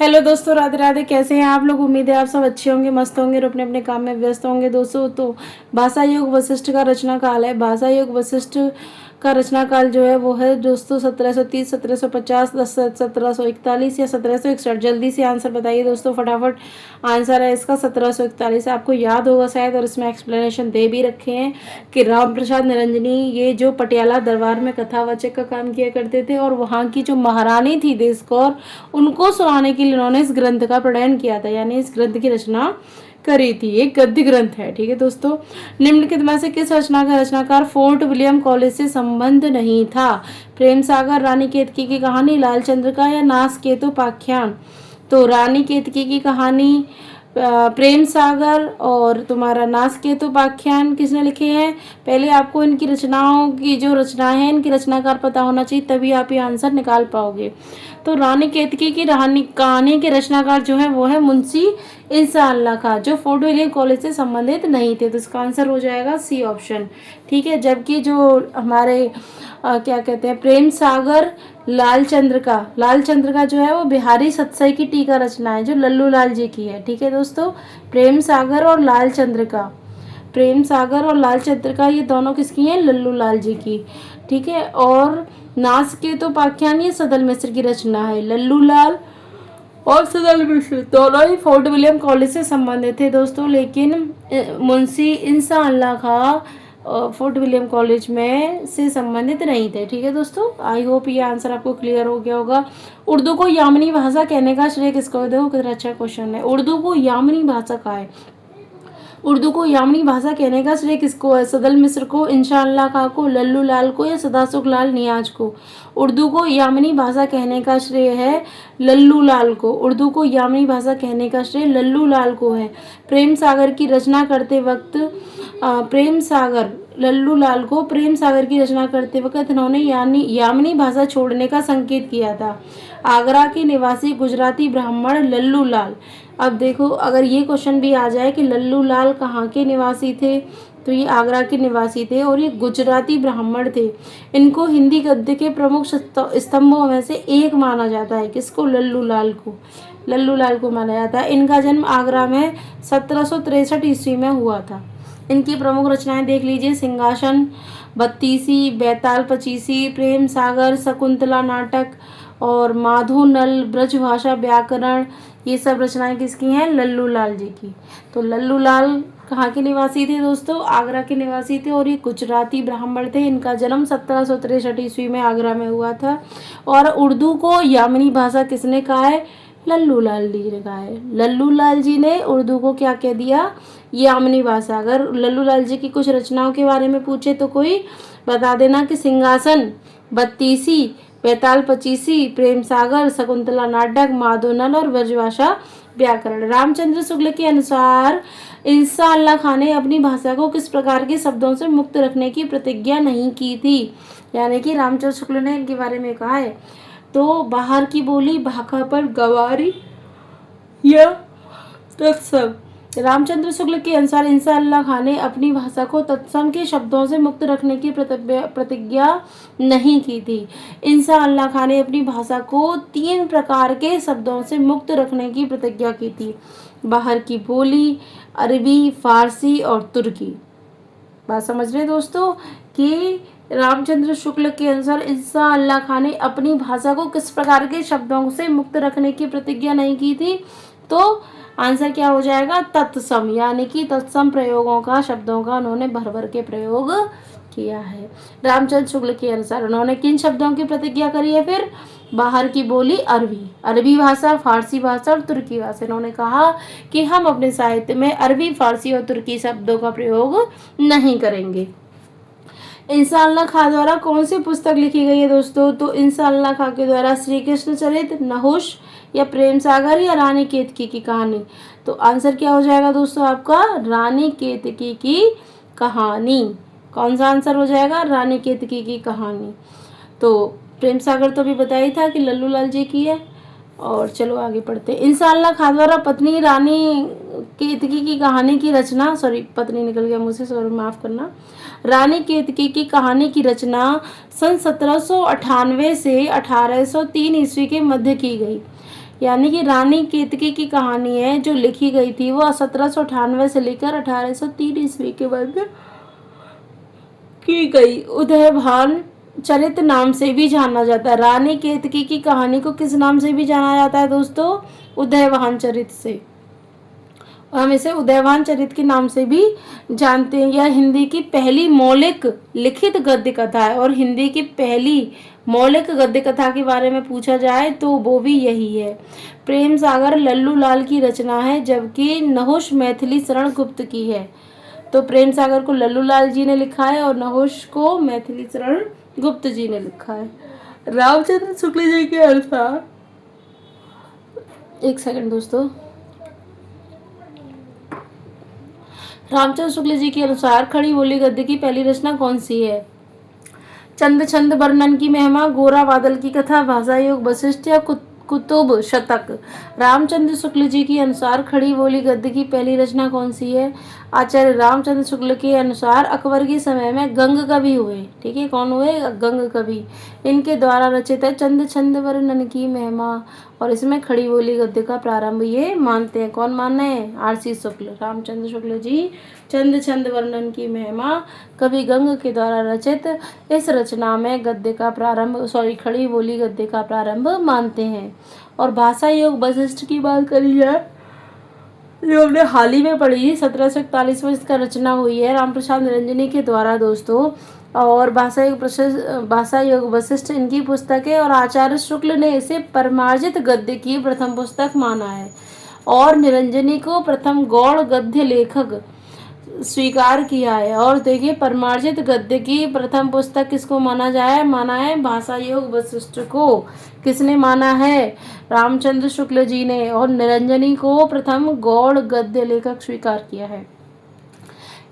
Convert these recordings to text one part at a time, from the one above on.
Hello दोस्तों, राधे राधे। कैसे हैं आप लोग? उम्मीद है आप सब अच्छे होंगे, मस्त होंगे और अपने अपने काम में व्यस्त होंगे। दोस्तों, तो भाषा योग वशिष्ठ का रचना काल है। भाषा योग वशिष्ठ का रचना काल जो है वो है दोस्तों 1730, 1750, 1741 या 1761। जल्दी से आंसर बताइए दोस्तों, फटाफट। आंसर है इसका 1741। आपको याद होगा शायद, और इसमें एक्सप्लेनेशन दे भी रखे हैं कि राम प्रसाद निरंजनी ये जो पटियाला दरबार में कथावाचक का काम किया करते थे, और वहाँ की जो महारानी थी देश कौर, उनको सुनाने के लिए उन्होंने इस ग्रंथ का प्रणयन किया था, यानी इस ग्रंथ की रचना करी थी। एक गद्य ग्रंथ है, ठीक है दोस्तों। निम्नलिखित में से किस रचना का रचनाकार फोर्ट विलियम कॉलेज से संबंध नहीं था? प्रेम सागर, रानी केतकी की कहानी, लालचंद्र का, या नासकेतु उपाख्यान? तो रानी केतकी की कहानी, प्रेम सागर और तुम्हारा नासकेतु उपाख्यान किसने लिखे हैं? पहले आपको इनकी रचनाओं की जो रचनाएं हैं इनकी रचनाकार पता होना चाहिए, तभी आप ये आंसर निकाल पाओगे। तो रानी केतकी की कहानी के रचनाकार जो है वो है मुंशी इंसान अल्लाह खां, जो फोर्ट विलियम कॉलेज से संबंधित नहीं थे। तो इसका आंसर हो जाएगा सी ऑप्शन, ठीक है। जबकि जो हमारे क्या कहते हैं, प्रेम सागर लालचंद्र का जो है वो बिहारी सतसई की टीका रचना है, जो लल्लू लाल जी की है, ठीक है दोस्तों। प्रेम सागर और लालचंद्र का ये दोनों किसकी हैं? लल्लू लाल जी की, ठीक है। और नासकेतु उपाख्यान ये सदल मिश्र की रचना है। लल्लू लाल और सदल मिश्र दोनों ही फोर्ट विलियम कॉलेज से संबंधित थे दोस्तों, लेकिन मुंशी इंसान अल्लाह खां फोर्ट विलियम कॉलेज में से संबंधित नहीं थे, ठीक है दोस्तों। आई होप ये आंसर आपको क्लियर हो गया होगा। उर्दू को यामनी भाषा कहने का श्रेय किसको? देखो कितना अच्छा क्वेश्चन है। उर्दू को यामनी भाषा का है, उर्दू को यामनी भाषा कहने का श्रेय किसको है? सदल मिश्र को, इंशा अल्लाह खां को, लल्लू लाल को, या सदासुख लाल नियाज को? उर्दू को यामनी भाषा कहने का श्रेय है लल्लू लाल को। उर्दू को यामनी भाषा कहने का श्रेय लल्लू लाल को है। प्रेम सागर की रचना करते वक्त लल्लू लाल को प्रेम सागर की रचना करते वक्त इन्होंने यामनी भाषा छोड़ने का संकेत किया था। आगरा के निवासी गुजराती ब्राह्मण लल्लू लाल। अब देखो, अगर ये क्वेश्चन भी आ जाए कि लल्लू लाल कहाँ के निवासी थे, तो ये आगरा के निवासी थे और ये गुजराती ब्राह्मण थे। इनको हिंदी गद्य के प्रमुख स्तंभों में से एक माना जाता है। किसको? लल्लू लाल को माना जाता है। इनका जन्म आगरा में 1763 ईस्वी में हुआ था। इनकी प्रमुख रचनाएं देख लीजिए, सिंहासन, बत्तीसी, बैताल पचीसी, प्रेम सागर, शकुंतला नाटक और माधो नल, ब्रजभाषा व्याकरण, ये सब रचनाएं किसकी हैं? लल्लू लाल जी की। तो लल्लू लाल कहाँ के निवासी थे दोस्तों? आगरा के निवासी थे और ये गुजराती ब्राह्मण थे। इनका जन्म 1763 ईस्वी में आगरा में हुआ था। और उर्दू को यामनी भाषा किसने कहा है? लल्लू लाल जी ने कहा है। लल्लू लाल जी ने उर्दू को क्या कह दिया? यामनी भाषा। अगर लल्लू लाल जी की कुछ रचनाओं के बारे में पूछे तो कोई बता देना कि सिंहासन, बत्तीसी, बैताल पचीसी, प्रेम सागर, शकुंतला नाटक, माधोनल और ब्रजभाषा व्याकरण। रामचंद्र शुक्ल के अनुसार इंशा अल्लाह खां ने अपनी भाषा को किस प्रकार के शब्दों से मुक्त रखने की प्रतिज्ञा नहीं की थी? यानी कि रामचंद्र शुक्ल ने इनके बारे में कहा है। तो बाहर की बोली, भाखा पर गवारी या तत्सम। रामचंद्र शुक्ल के अनुसार इंशा अल्लाह खां ने अपनी भाषा को तत्सम के शब्दों से मुक्त रखने की प्रतिज्ञा नहीं की थी। इंशा अल्लाह खां ने अपनी भाषा को 3 प्रकार के शब्दों से मुक्त रखने की प्रतिज्ञा की थी। बाहर की बोली, अरबी, फारसी और तुर्की। बात समझ रहे दोस्तों कि रामचंद्र शुक्ल के अनुसार इंशा अल्लाह खां ने अपनी भाषा को किस प्रकार के शब्दों से मुक्त रखने की प्रतिज्ञा नहीं की थी? तो आंसर क्या हो जाएगा? तत्सम, यानी कि तत्सम प्रयोगों का, शब्दों का उन्होंने भर भर के प्रयोग किया है। रामचंद्र शुक्ल के अनुसार उन्होंने किन शब्दों की प्रतिज्ञा करी है? फिर बाहर की बोली, अरबी भाषा, फारसी भाषा और तुर्की भाषा। इन्होंने कहा कि हम अपने साहित्य में अरबी, फारसी और तुर्की शब्दों का प्रयोग नहीं करेंगे। इंशा अल्लाह खां द्वारा कौन सी पुस्तक लिखी गई है दोस्तों? तो इंशा अल्लाह खां के द्वारा श्री कृष्ण चरित, नहुष या प्रेम सागर या रानी केतकी की कहानी? तो आंसर क्या हो जाएगा दोस्तों आपका? रानी केतकी की कहानी। कौन सा आंसर हो जाएगा? रानी केतकी की कहानी। तो प्रेम सागर तो अभी बताया ही था कि लल्लू लाल जी की है। और चलो आगे पढ़ते हैं। इंशा अल्लाह खां द्वारा पत्नी रानी केतकी की कहानी की रचना, सॉरी पत्नी निकल गया मुझसे, सॉरी माफ करना। रानी केतकी की कहानी की रचना सन 1798 से 1803 ईस्वी के मध्य की गई। यानी कि रानी केतकी की कहानी है जो लिखी गई थी वो 1798 से लेकर 1803 ईस्वी के मध्य की गई। उदयभान चरित नाम से भी जाना जाता है। रानी केतकी की कहानी को किस नाम से भी जाना जाता है दोस्तों? उदयभान चरित से, और हम इसे उदयभान चरित के नाम से भी जानते हैं। यह हिंदी की पहली मौलिक लिखित गद्य कथा है, और हिंदी की पहली मौलिक गद्य कथा के बारे में पूछा जाए तो वो भी यही है। प्रेम सागर लल्लू लाल की रचना है, जबकि नहुष मैथिली शरण गुप्त की है। तो प्रेम सागर को लल्लू लाल जी ने लिखा है और नहुष को मैथिली शरण गुप्त जी ने लिखा है। रामचंद्र शुक्ल जी के अनुसार, एक सेकंड दोस्तों, रामचंद्र शुक्ल जी के अनुसार खड़ी बोली गद्य की पहली रचना कौन सी है? चंद छंद वर्णन की महिमा, गोरा बादल की कथा, भाषा योग वशिष्ठ या कुतुब शतक। रामचंद्र शुक्ल जी के अनुसार खड़ी बोली गद्य की पहली रचना कौन सी है? आचार्य रामचंद्र शुक्ल के अनुसार अकबर के समय में गंग कवि हुए, ठीक है, कौन हुए? गंग कवि, इनके द्वारा रचित है चंद छंद वर्णन की महिमा, और इसमें खड़ी बोली गद्य का प्रारंभ ये मानते हैं। कौन माने हैं? आरसी शुक्ल, रामचंद्र शुक्ल जी चंद छंद वर्णन की महिमा कवि गंग के द्वारा रचित इस रचना में गद्य का प्रारंभ, खड़ी बोली गद्य का प्रारंभ मानते हैं। और भाषा योग वशिष्ठ की बात करी जाए जो हमने हाल ही में पढ़ी, 1741 में इसका रचना हुई है रामप्रसाद निरंजनी के द्वारा दोस्तों। और भाषा योग वशिष्ठ इनकी पुस्तक है, और आचार्य शुक्ल ने इसे परमार्जित गद्य की प्रथम पुस्तक माना है, और निरंजनी को प्रथम गौड़ गद्य लेखक स्वीकार किया है। और देखिए, परमार्जित गद्य की प्रथम पुस्तक किसको माना है? भाषा योग वशिष्ठ को। किसने माना है? रामचंद्र शुक्ल जी ने। और निरंजनी को प्रथम गौड़ गद्य लेखक स्वीकार किया है।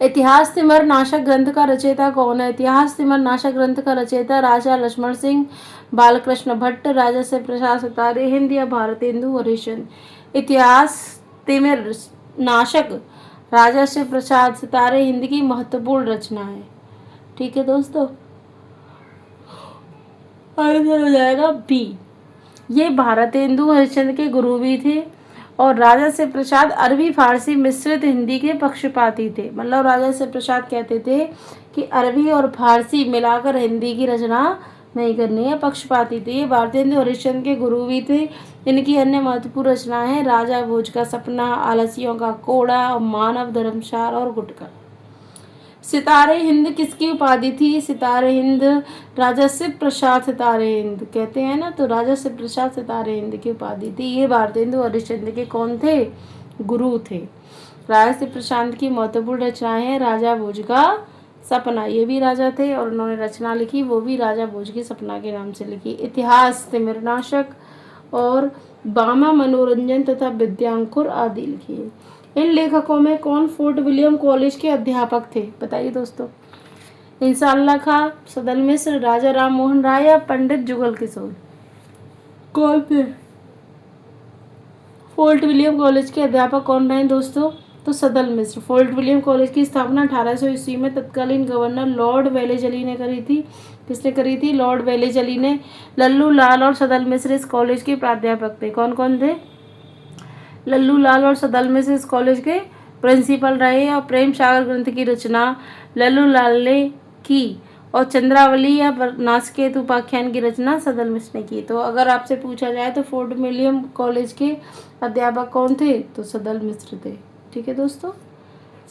इतिहास तिमर नाशक ग्रंथ का रचयिता कौन है? इतिहास तिमर नाशक ग्रंथ का रचयिता राजा लक्ष्मण सिंह, बालकृष्ण भट्ट, राजा से प्रसाद सितारे हिंद या भारतेंदु हरिश्चंद्र। इतिहास तिमिर नाशक राजा से प्रसाद सितारे हिंद की महत्वपूर्ण रचना है, ठीक है दोस्तों। आंसर हो जाएगा बी। ये भारतेंदु हरिश्चंद्र के गुरु भी थे, और राजा से प्रसाद अरबी फारसी मिश्रित हिंदी के पक्षपाती थे। मतलब राजा से प्रसाद कहते थे कि अरबी और फारसी मिलाकर हिंदी की रचना नहीं करनी है, पक्षपाती थे। ये भारतेंदु हरिश्चंद्र के गुरु भी थे। इनकी अन्य महत्वपूर्ण रचनाएं हैं राजा भोज का सपना, आलसियों का कोड़ा, मानव धर्मसार और गुटका। सितारे हिंद किसकी उपाधि थी? सितारे हिंद राजा शिव प्रसाद सितारे हिंद कहते हैं ना, तो राजा शिव प्रसाद सितारे हिंद की उपाधि थी। ये भारतेंदु हरिश्चंद्र के कौन थे? गुरु थे। राजा शिव प्रसाद की महत्वपूर्ण रचनाएं हैं राजा भोज का सपना, ये भी राजा थे और उन्होंने रचना लिखी, वो भी राजा भोज के सपना के नाम से लिखी। इतिहास तिमिरनाशक और बामा मनोरंजन तथा विद्यांकुर आदि लिखी। इन लेखकों में कौन फोर्ट विलियम कॉलेज के अध्यापक थे? बताइए दोस्तों। इंसाल्लाह खां, सदल मिश्र, राजा राम मोहन राय या पंडित जुगल किशोर? कौन थे? फोर्ट विलियम कॉलेज के अध्यापक कौन रहे दोस्तों? तो सदल मिश्र। फोर्ट विलियम कॉलेज की स्थापना 1800 ईस्वी में तत्कालीन गवर्नर लॉर्ड वेलेजली ने करी थी। किसने करी थी? लॉर्ड वेलेजली ने। लल्लू लाल और सदल मिश्र इस कॉलेज के प्राध्यापक थे। कौन कौन थे? लल्लू लाल और सदल मिश्र इस कॉलेज के प्रिंसिपल रहे। और प्रेम सागर ग्रंथ की रचना लल्लू लाल ने की, और चंद्रावली या नासकेत उपाख्यान की रचना सदल मिश्र ने की। तो अगर आपसे पूछा जाए तो फोर्ट विलियम कॉलेज के अध्यापक कौन थे? तो सदल मिश्र थे, ठीक है दोस्तों।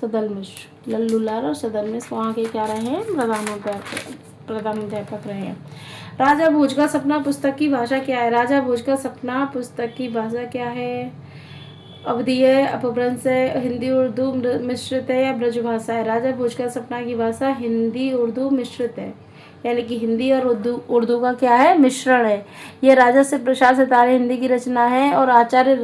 सदल मिश्र, लल्लू लाल और सदल मिश्र वहाँ के क्या रहे हैं? प्रधानाध्यापक रहे हैं। राजा भोज का सपना पुस्तक की भाषा क्या है? राजा भोज का सपना पुस्तक की भाषा क्या है? अवधि है, अपभ्रंश है, हिंदी उर्दू मिश्रित है या ब्रजभाषा है? राजा भोज का सपना की भाषा हिंदी उर्दू मिश्रित है, यानी कि हिंदी और उर्दू का क्या है? मिश्रण है। ये राजा से प्रसाद सितारे हिंदी की रचना है, और आचार्य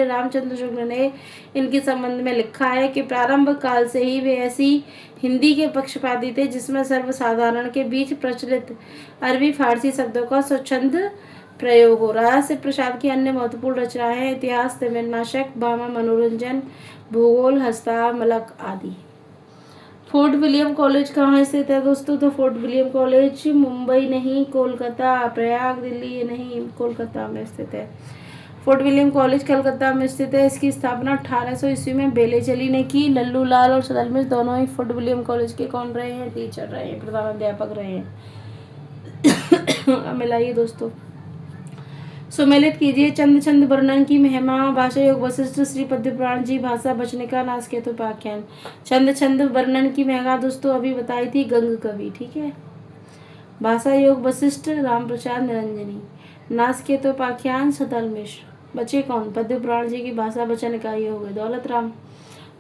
रामचंद्र शुक्ल ने इनके संबंध में लिखा है कि प्रारंभ काल से ही वे ऐसी हिंदी के पक्षपाती थे जिसमें सर्वसाधारण के बीच प्रचलित अरबी फारसी शब्दों का स्वच्छंद प्रयोग हो। राजा से प्रसाद की अन्य महत्वपूर्ण रचनाएं हैं इतिहास तिमिरनाशक, भामा मनोरंजन, भूगोल, हस्ता मलक आदि। फोर्ट विलियम कॉलेज कहाँ स्थित है दोस्तों? तो फोर्ट विलियम कॉलेज मुंबई नहीं, कोलकाता, प्रयाग दिल्ली ये नहीं, कोलकाता में स्थित है। फोर्ट विलियम कॉलेज कलकत्ता में स्थित है। इसकी स्थापना 1800 ईस्वी में बेलेचली ने की। लल्लू लाल और सदलमिश दोनों ही फोर्ट विलियम कॉलेज के कौन रहे हैं? टीचर रहे हैं, प्रधानाध्यापक रहे हैं। अब मिलाइए दोस्तों। सुमेलित कीजिए। चंद छंद वर्णन की महिमा, भाषा योग वशिष्ठ, श्री पद्म पुराण जी, भाषा बचनिका, नासकेतोपाख्यान। चंद छंद वर्णन की महिमा दोस्तों अभी बताई थी गंग कवि, ठीक है। भाषा योग वशिष्ठ, राम प्रसाद निरंजनी। नासकेतोपाख्यान सदलमिश। बचे कौन? पद्म पुराण जी की भाषा बचनिका, ये हो गए दौलत राम।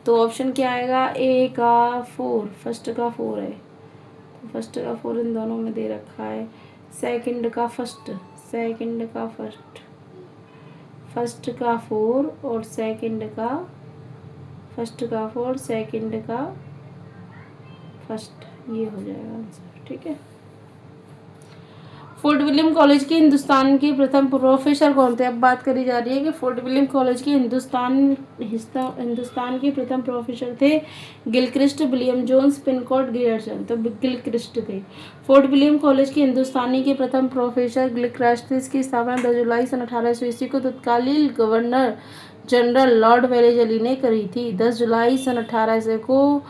तो ऑप्शन क्या आएगा? ए का 4, फर्स्ट का 4 है, तो फर्स्ट का 4 इन दोनों में दे रखा है। सेकंड का फर्स्ट, सेकंड का फर्स्ट, फर्स्ट का 4 और सेकंड का, फर्स्ट का 4 सेकंड का फर्स्ट, ये हो जाएगा आंसर, ठीक है। फोर्ट विलियम कॉलेज के हिंदुस्तान के प्रथम प्रोफेसर कौन थे? अब बात करी जा रही है कि फोर्ट विलियम कॉलेज के हिंदुस्तान के प्रथम प्रोफेसर थे Gilchrist William Jones Pincott Grierson, तो गिलक्रिस्ट थे। फोर्ट विलियम कॉलेज के हिंदुस्तानी के प्रथम प्रोफेसर गिलक्रिस्ट थे। इसकी स्थापना 10 जुलाई सन 1800 ईस्वी को तत्कालीन गवर्नर जनरल लॉर्ड वेलेजली ने करी थी। 10 जुलाई सन 1800 को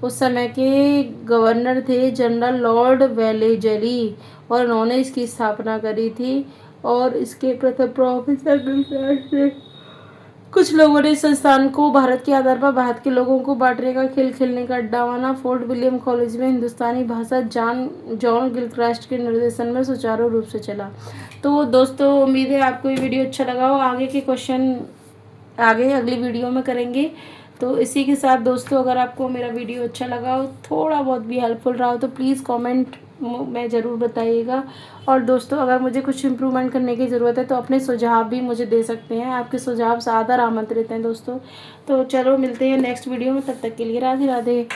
उस समय के गवर्नर थे जनरल लॉर्ड वेलेजली, और उन्होंने इसकी स्थापना करी थी। और इसके प्रथम प्रोफेसर थे। कुछ लोगों ने इस संस्थान को भारत के आधार पर भारत के लोगों को बांटने का खेल खेलने का अड्डा माना। फोर्ट विलियम कॉलेज में हिंदुस्तानी भाषा जॉन गिलक्रिस्ट के निर्देशन में सुचारू रूप से चला। तो दोस्तों उम्मीद है आपको ये वीडियो अच्छा लगा हो। आगे के क्वेश्चन आगे अगली वीडियो में करेंगे। तो इसी के साथ दोस्तों अगर आपको मेरा वीडियो अच्छा लगा हो, थोड़ा बहुत भी हेल्पफुल रहा हो, तो प्लीज़ कमेंट में ज़रूर बताइएगा। और दोस्तों अगर मुझे कुछ इम्प्रूवमेंट करने की ज़रूरत है तो अपने सुझाव भी मुझे दे सकते हैं। आपके सुझाव सादर आमंत्रित हैं दोस्तों। तो चलो मिलते हैं नेक्स्ट वीडियो में, तब तक के लिए राधे राधे।